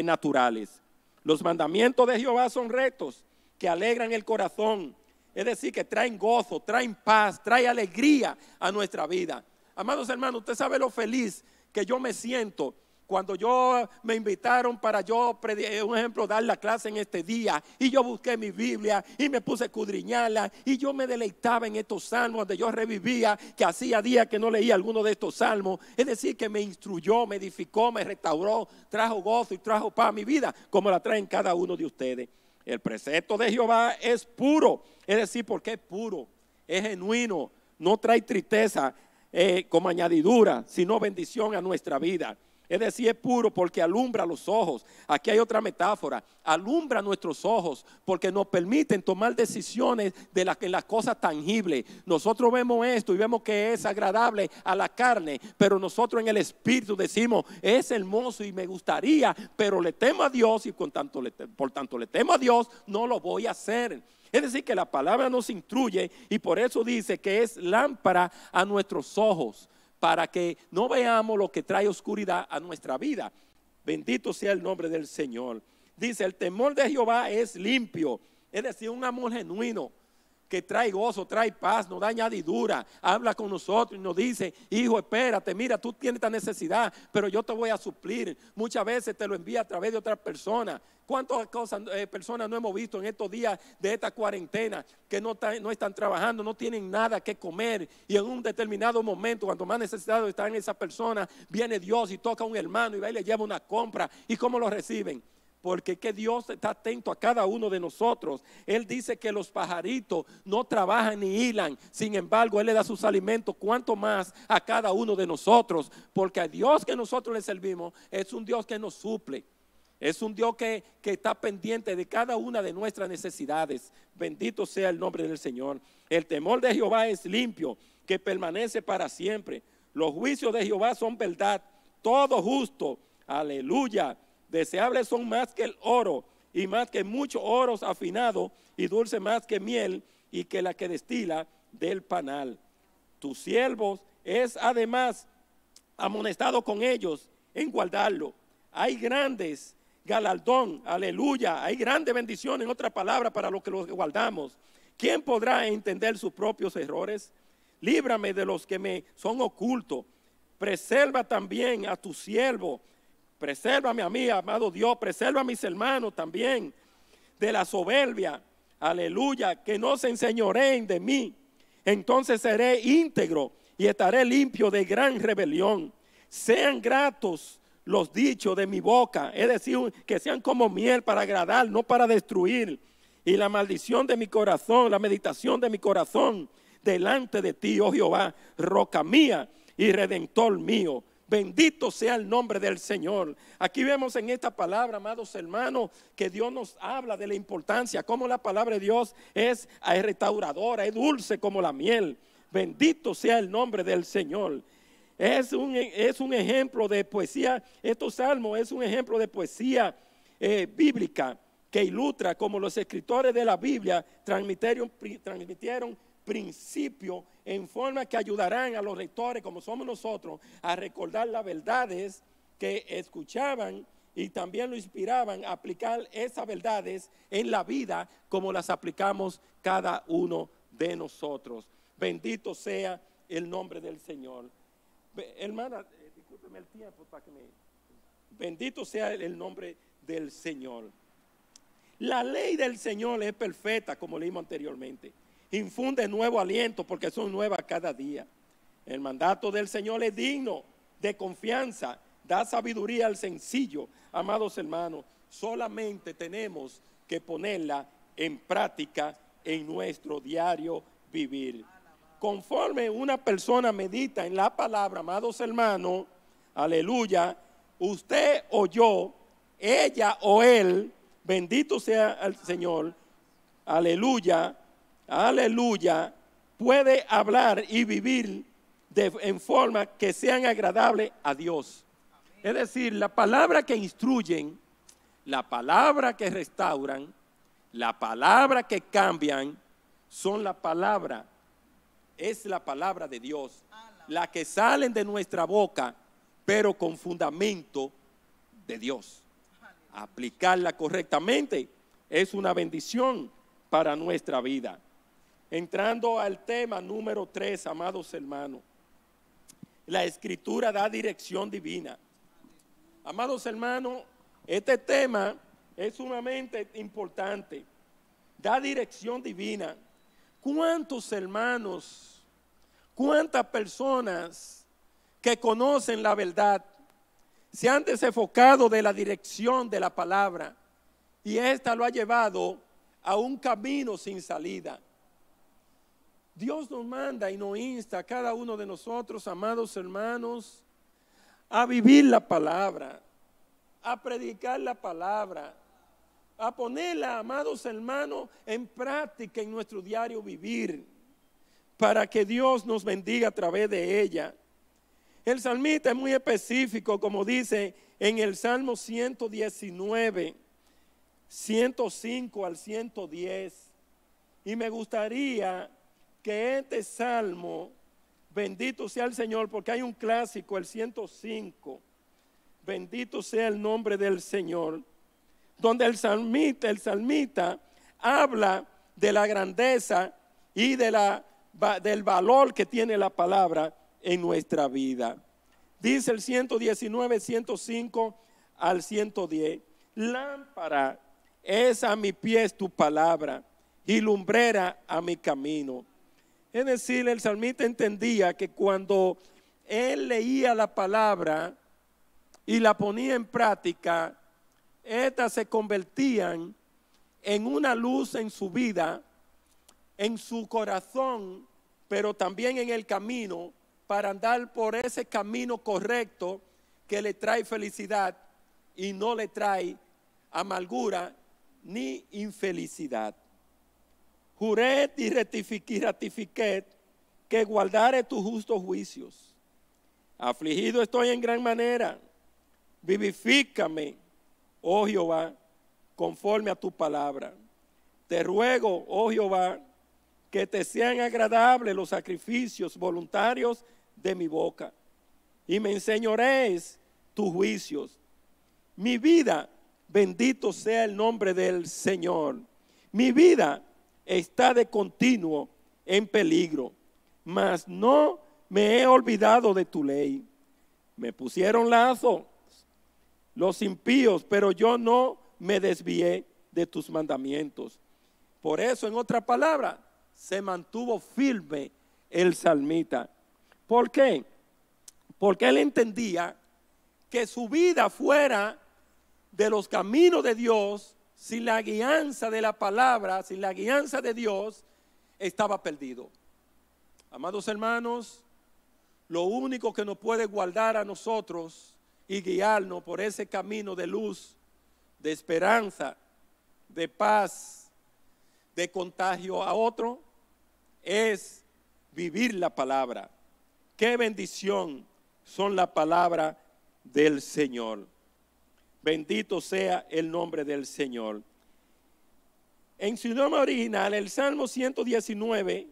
naturales. Los mandamientos de Jehová son rectos, que alegran el corazón, es decir, que traen gozo, traen paz, traen alegría a nuestra vida. Amados hermanos, usted sabe lo feliz que yo me siento cuando me invitaron para un ejemplo, dar la clase en este día, y yo busqué mi Biblia y me puse a escudriñarla, y yo me deleitaba en estos salmos donde yo revivía que hacía días que no leía alguno de estos salmos. Es decir, que me instruyó, me edificó, me restauró, trajo gozo y trajo paz a mi vida, como la traen cada uno de ustedes. El precepto de Jehová es puro, es decir, porque es puro, es genuino, no trae tristeza como añadidura, sino bendición a nuestra vida. Es decir, es puro porque alumbra los ojos. Aquí hay otra metáfora, alumbra nuestros ojos porque nos permiten tomar decisiones en las cosas tangibles. Nosotros vemos esto y vemos que es agradable a la carne, pero nosotros en el espíritu decimos, es hermoso y me gustaría, pero le temo a Dios, y por tanto le temo a Dios, no lo voy a hacer. Es decir, que la palabra nos instruye, y por eso dice que es lámpara a nuestros ojos, para que no veamos lo que trae oscuridad a nuestra vida. Bendito sea el nombre del Señor. Dice, el temor de Jehová es limpio, es decir, un amor genuino que trae gozo, trae paz, nos da añadidura, habla con nosotros y nos dice, hijo, espérate, mira, tú tienes esta necesidad, pero yo te voy a suplir. Muchas veces te lo envía a través de otras personas. ¿Cuántas personas no hemos visto en estos días de esta cuarentena que no están trabajando, no tienen nada que comer, y en un determinado momento, cuando más necesitado están esas personas, viene Dios y toca a un hermano y va y le lleva una compra? ¿Y cómo lo reciben? Porque que Dios está atento a cada uno de nosotros. Él dice que los pajaritos no trabajan ni hilan, sin embargo Él le da sus alimentos, cuanto más a cada uno de nosotros, porque a Dios que nosotros le servimos es un Dios que nos suple. Es un Dios que está pendiente de cada una de nuestras necesidades. Bendito sea el nombre del Señor. El temor de Jehová es limpio, que permanece para siempre. Los juicios de Jehová son verdad, todo justo. Aleluya. Deseables son más que el oro, y más que muchos oros afinados, y dulce más que miel, y que la que destila del panal. Tus siervos es además amonestado con ellos en guardarlo. Hay grandes galardón, aleluya, hay grande bendición, en otra palabra, para los que los guardamos. ¿Quién podrá entender sus propios errores? Líbrame de los que me son ocultos. Preserva también a tu siervo. Presérvame a mí, amado Dios. Preserva a mis hermanos también de la soberbia. Aleluya, que no se enseñoreen de mí. Entonces seré íntegro y estaré limpio de gran rebelión. Sean gratos los dichos de mi boca, es decir, que sean como miel para agradar, no para destruir. Y la maldición de mi corazón, la meditación de mi corazón delante de ti, oh Jehová, roca mía y redentor mío. Bendito sea el nombre del Señor. Aquí vemos en esta palabra, amados hermanos, que Dios nos habla de la importancia, cómo la palabra de Dios es restauradora, es dulce como la miel. Bendito sea el nombre del Señor. Es un ejemplo de poesía. Estos salmos es un ejemplo de poesía bíblica que ilustra cómo los escritores de la Biblia transmitieron principios en forma que ayudarán a los lectores, como somos nosotros, a recordar las verdades que escuchaban y también lo inspiraban a aplicar esas verdades en la vida como las aplicamos cada uno de nosotros. Bendito sea el nombre del Señor. Hermana, discúlpeme el tiempo para que me... Bendito sea el nombre del Señor. La ley del Señor es perfecta, como leímos anteriormente. Infunde nuevo aliento porque son nuevas cada día. El mandato del Señor es digno de confianza, da sabiduría al sencillo. Amados hermanos, solamente tenemos que ponerla en práctica en nuestro diario vivir. Conforme una persona medita en la palabra, amados hermanos, aleluya, usted o yo, ella o él, bendito sea el Señor, aleluya, aleluya, puede hablar y vivir en forma que sean agradables a Dios. Es decir, la palabra que instruyen, la palabra que restauran, la palabra que cambian, son la palabra, es la palabra de Dios, la que salen de nuestra boca, pero con fundamento de Dios. Aplicarla correctamente es una bendición para nuestra vida. Entrando al tema número 3, amados hermanos, la Escritura da dirección divina. Amados hermanos, este tema es sumamente importante. Da dirección divina. ¿Cuántos hermanos, cuántas personas que conocen la verdad se han desenfocado de la dirección de la palabra y esta lo ha llevado a un camino sin salida? Dios nos manda y nos insta a cada uno de nosotros, amados hermanos, a vivir la palabra, a predicar la palabra, a ponerla, amados hermanos, en práctica en nuestro diario vivir, para que Dios nos bendiga a través de ella. El salmista es muy específico, como dice en el Salmo 119, 105 al 110. Y me gustaría que este salmo, bendito sea el Señor, porque hay un clásico, el 105, bendito sea el nombre del Señor, donde el salmista habla de la grandeza y del valor que tiene la palabra en nuestra vida. Dice el 119, 105 al 110, lámpara es a mi pies tu palabra y lumbrera a mi camino. Es decir, el salmista entendía que cuando él leía la palabra y la ponía en práctica, estas se convertían en una luz en su vida, en su corazón, pero también en el camino, para andar por ese camino correcto que le trae felicidad y no le trae amargura ni infelicidad. Juré y ratifiqué que guardaré tus justos juicios. Afligido estoy en gran manera. Vivifícame, oh Jehová, conforme a tu palabra. Te ruego, oh Jehová, que te sean agradables los sacrificios voluntarios de mi boca y me enseñorees tus juicios. Mi vida, bendito sea el nombre del Señor. Mi vida está de continuo en peligro, mas no me he olvidado de tu ley. Me pusieron lazo los impíos, pero yo no me desvié de tus mandamientos. Por eso, en otra palabra, se mantuvo firme el salmista. ¿Por qué? Porque él entendía que su vida fuera de los caminos de Dios, sin la guianza de la palabra, sin la guianza de Dios, estaba perdido. Amados hermanos, lo único que nos puede guardar a nosotros y guiarnos por ese camino de luz, de esperanza, de paz, de contagio a otro, es vivir la palabra. Qué bendición son la palabra del Señor. Bendito sea el nombre del Señor. En su idioma original, el Salmo 119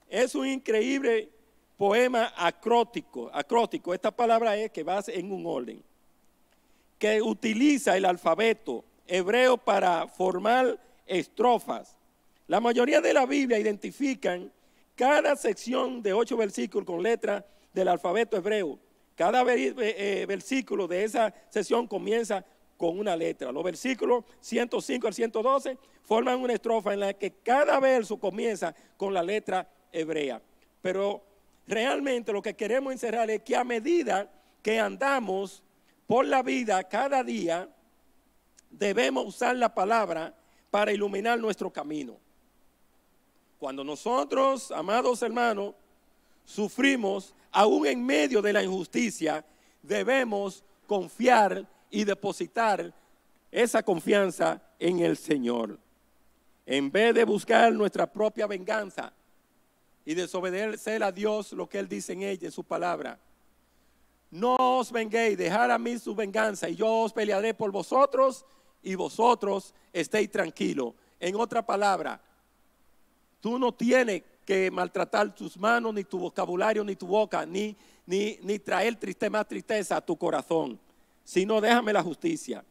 es un increíble poema acrótico. Esta palabra es que va en un orden, que utiliza el alfabeto hebreo para formar estrofas. La mayoría de la Biblia identifican cada sección de 8 versículos con letras del alfabeto hebreo. Cada versículo de esa sección comienza con una letra. Los versículos 105 al 112 forman una estrofa en la que cada verso comienza con la letra hebrea. Pero realmente lo que queremos encerrar es que a medida que andamos por la vida cada día, debemos usar la palabra para iluminar nuestro camino. Cuando nosotros, amados hermanos, sufrimos aún en medio de la injusticia, debemos confiar y depositar esa confianza en el Señor. En vez de buscar nuestra propia venganza y desobedecer a Dios lo que Él dice en ella, en su palabra. No os venguéis, dejad a mí su venganza y yo os pelearé por vosotros y vosotros estéis tranquilos. En otra palabra, tú no tienes que maltratar tus manos, ni tu vocabulario, ni tu boca, ni traer más tristeza a tu corazón, sino déjame la justicia.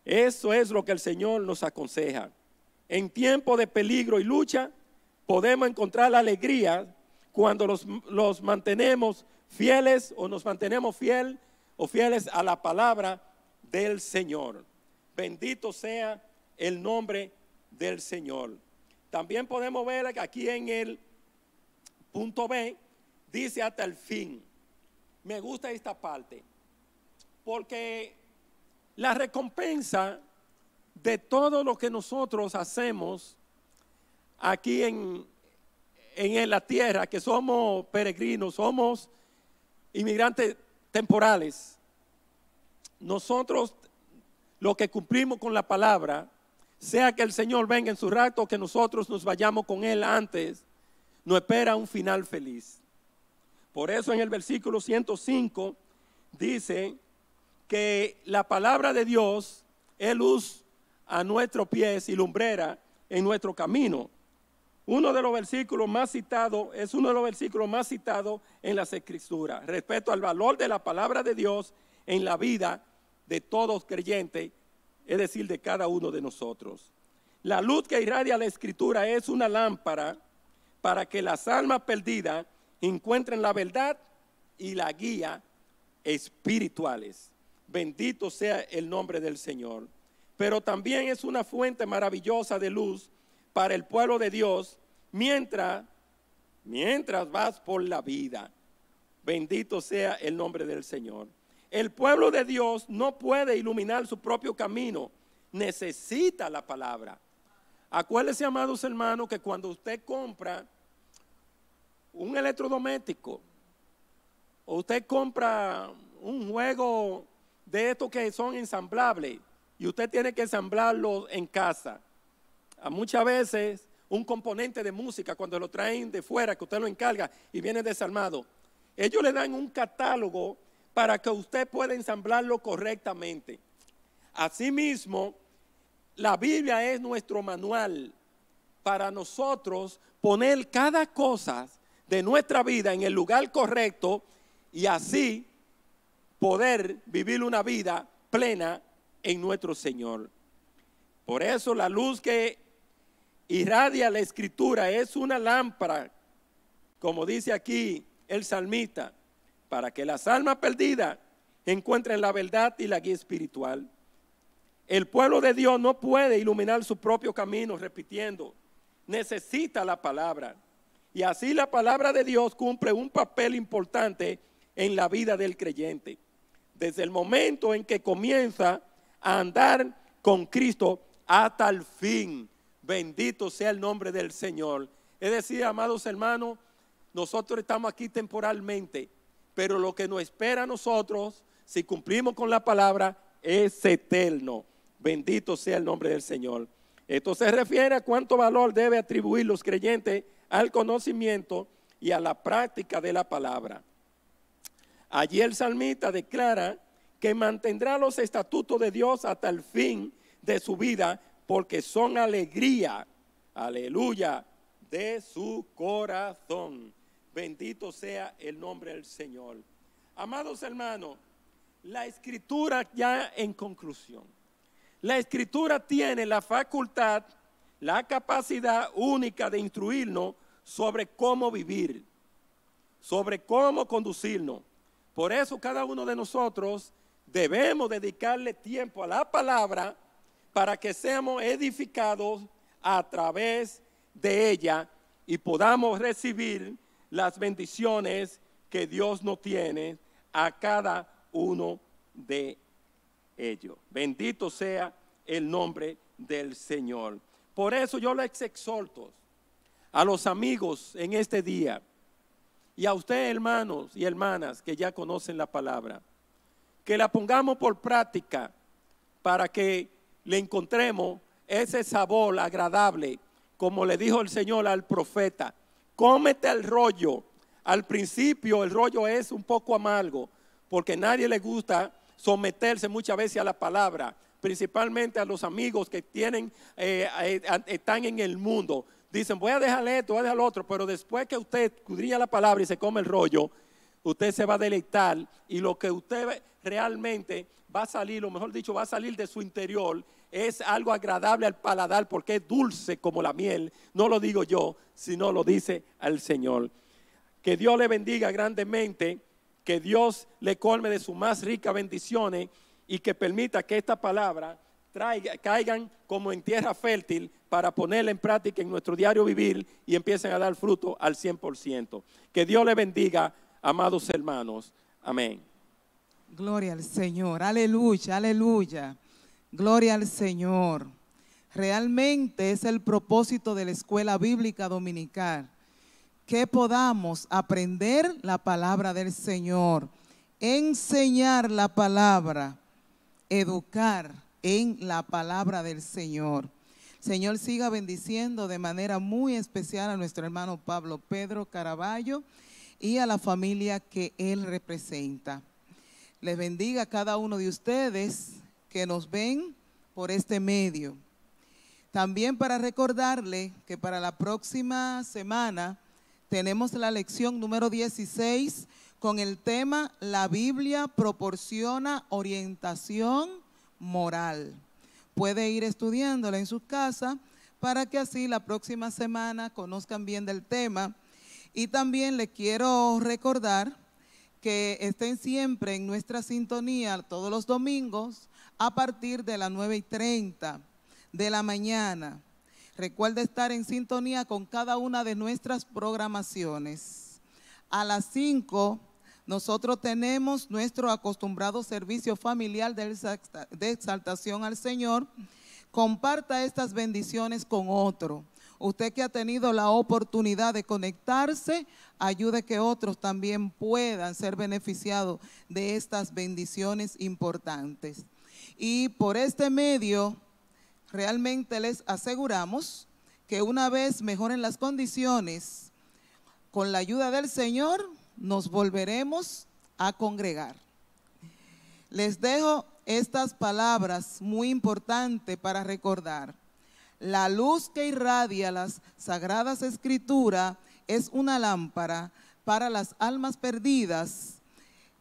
Eso es lo que el Señor nos aconseja. En tiempo de peligro y lucha, podemos encontrar la alegría cuando los mantenemos fieles o nos mantenemos fieles a la palabra del Señor. Bendito sea el nombre del Señor. También podemos ver que aquí en el punto B, dice hasta el fin. Me gusta esta parte, porque la recompensa de todo lo que nosotros hacemos aquí en la tierra, que somos peregrinos, somos inmigrantes temporales, nosotros lo que cumplimos con la palabra, sea que el Señor venga en su rato o que nosotros nos vayamos con Él antes, nos espera un final feliz. Por eso en el versículo 105 dice que la palabra de Dios es luz a nuestros pies y lumbrera en nuestro camino. Uno de los versículos más citados en las Escrituras respecto al valor de la palabra de Dios en la vida de todos creyentes, es decir, de cada uno de nosotros. La luz que irradia la Escritura es una lámpara para que las almas perdidas encuentren la verdad y la guía espirituales. Bendito sea el nombre del Señor. Pero también es una fuente maravillosa de luz para el pueblo de Dios mientras vas por la vida. Bendito sea el nombre del Señor. El pueblo de Dios no puede iluminar su propio camino, necesita la palabra. Acuérdense, amados hermanos, que cuando usted compra un electrodoméstico o usted compra un juego de estos que son ensamblables y usted tiene que ensamblarlo en casa, muchas veces un componente de música cuando lo traen de fuera, que usted lo encarga y viene desarmado, ellos le dan un catálogo para que usted pueda ensamblarlo correctamente. Asimismo, la Biblia es nuestro manual para nosotros poner cada cosa de nuestra vida en el lugar correcto y así poder vivir una vida plena en nuestro Señor. Por eso la luz que irradia la Escritura es una lámpara, como dice aquí el salmista, para que las almas perdidas encuentren la verdad y la guía espiritual. El pueblo de Dios no puede iluminar su propio camino, repitiendo, necesita la palabra. Y así la palabra de Dios cumple un papel importante en la vida del creyente. Desde el momento en que comienza a andar con Cristo hasta el fin. Bendito sea el nombre del Señor. Es decir, amados hermanos, nosotros estamos aquí temporalmente, pero lo que nos espera a nosotros, si cumplimos con la palabra, es eterno. Bendito sea el nombre del Señor. Esto se refiere a cuánto valor debe atribuir los creyentes al conocimiento y a la práctica de la palabra. Allí el salmista declara que mantendrá los estatutos de Dios hasta el fin de su vida, porque son alegría, aleluya, de su corazón. Bendito sea el nombre del Señor. Amados hermanos, la Escritura, ya en conclusión, la Escritura tiene la facultad, la capacidad única de instruirnos sobre cómo vivir, sobre cómo conducirnos. Por eso cada uno de nosotros debemos dedicarle tiempo a la palabra para que seamos edificados a través de ella y podamos recibir las bendiciones que Dios nos tiene a cada uno de ellos. Bendito sea el nombre del Señor. Por eso yo les exhorto a los amigos en este día y a ustedes, hermanos y hermanas que ya conocen la palabra, que la pongamos por práctica para que le encontremos ese sabor agradable, como le dijo el Señor al profeta: cómete el rollo. Al principio el rollo es un poco amargo, porque a nadie le gusta someterse muchas veces a la palabra, principalmente a los amigos que tienen, están en el mundo. Dicen, voy a dejarle esto, voy a dejar lo otro, pero después que usted escudriña la palabra y se come el rollo, usted se va a deleitar, y lo que usted realmente va a salir, lo mejor dicho, va a salir de su interior, es algo agradable al paladar, porque es dulce como la miel. No lo digo yo, sino lo dice el Señor. Que Dios le bendiga grandemente, que Dios le colme de sus más ricas bendiciones y que permita que esta palabra caigan como en tierra fértil para ponerla en práctica en nuestro diario vivir y empiecen a dar fruto al 100%. Que Dios le bendiga, amados hermanos. Amén. Gloria al Señor, aleluya, aleluya. Gloria al Señor. Realmente es el propósito de la escuela bíblica dominical, que podamos aprender la palabra del Señor, enseñar la palabra, educar en la palabra del Señor. Señor siga bendiciendo de manera muy especial a nuestro hermano Pablo Pedro Caraballo y a la familia que él representa. Les bendiga a cada uno de ustedes que nos ven por este medio. También para recordarle que para la próxima semana tenemos la lección número 16 con el tema La Biblia proporciona orientación moral. Puede ir estudiándola en su casa para que así la próxima semana conozcan bien del tema. Y también le quiero recordar que estén siempre en nuestra sintonía todos los domingos a partir de las 9:30 de la mañana. Recuerde estar en sintonía con cada una de nuestras programaciones. A las 5 nosotros tenemos nuestro acostumbrado servicio familiar de exaltación al Señor. Comparta estas bendiciones con otro. Usted que ha tenido la oportunidad de conectarse, ayude que otros también puedan ser beneficiados de estas bendiciones importantes. Y por este medio, realmente les aseguramos que una vez mejoren las condiciones, con la ayuda del Señor, nos volveremos a congregar. Les dejo estas palabras muy importantes para recordar. La luz que irradia las sagradas escrituras es una lámpara para las almas perdidas,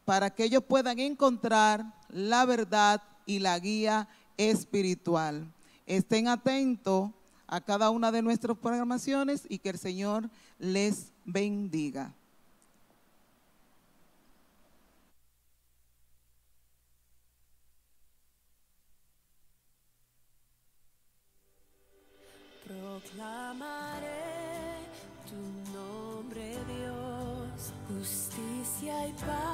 para que ellos puedan encontrar la verdad y la guía espiritual. Estén atentos a cada una de nuestras programaciones y que el Señor les bendiga. Proclamaré tu nombre, Dios, justicia y paz.